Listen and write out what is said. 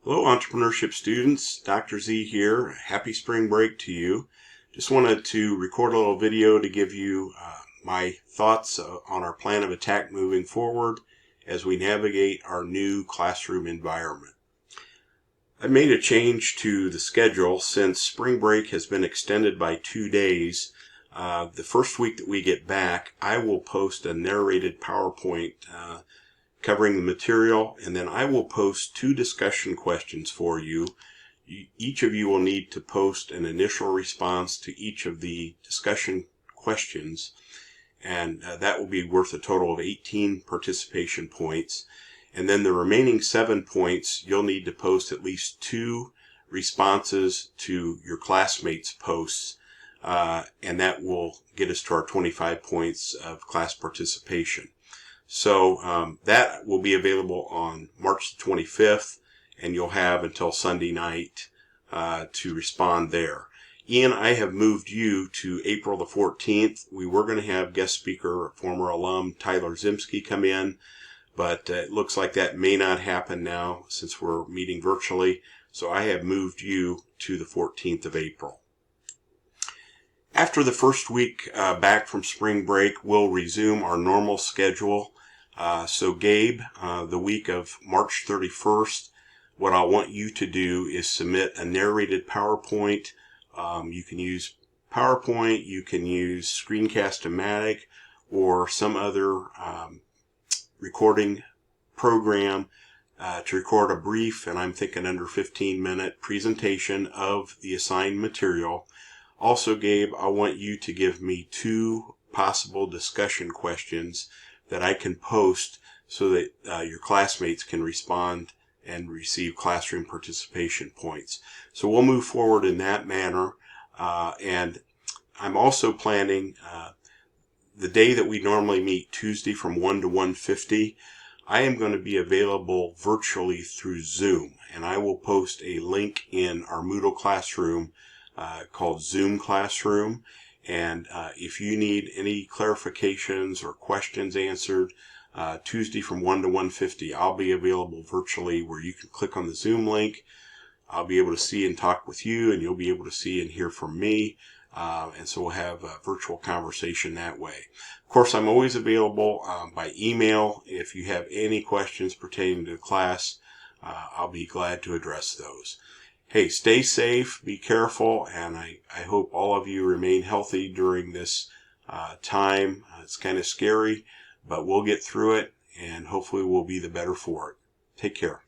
Hello, entrepreneurship students. Dr. Z here. Happy spring break to you. Just wanted to record a little video to give you my thoughts on our plan of attack moving forward as we navigate our new classroom environment. I made a change to the schedule since spring break has been extended by 2 days. The first week that we get back, I will post a narrated PowerPoint covering the material, and then I will post 2 discussion questions for you. Each of you will need to post an initial response to each of the discussion questions, and that will be worth a total of 18 participation points. And then the remaining 7 points, you'll need to post at least 2 responses to your classmates' posts, and that will get us to our 25 points of class participation. So that will be available on March 25th, and you'll have until Sunday night to respond there. Ian, I have moved you to April the 14th. We were going to have guest speaker, former alum Tyler Zimsky come in, but it looks like that may not happen now since we're meeting virtually. So I have moved you to the 14th of April. After the first week back from spring break, we'll resume our normal schedule. So Gabe, the week of March 31st, what I want you to do is submit a narrated PowerPoint. You can use PowerPoint, you can use Screencast-O-Matic, or some other recording program to record a brief, and I'm thinking under 15-minute presentation of the assigned material. Also, Gabe, I want you to give me 2 possible discussion questions that I can post so that your classmates can respond and receive classroom participation points. So we'll move forward in that manner. And I'm also planning the day that we normally meet, Tuesday from 1 to 1:50, I am going to be available virtually through Zoom. And I will post a link in our Moodle classroom called Zoom Classroom. And if you need any clarifications or questions answered, Tuesday from 1 to 1:50, I'll be available virtually where you can click on the Zoom link. I'll be able to see and talk with you, and you'll be able to see and hear from me. And so we'll have a virtual conversation that way. Of course, I'm always available by email. If you have any questions pertaining to the class, I'll be glad to address those. Hey, stay safe, be careful, and I hope all of you remain healthy during this time. It's kind of scary, but we'll get through it, and hopefully we'll be the better for it. Take care.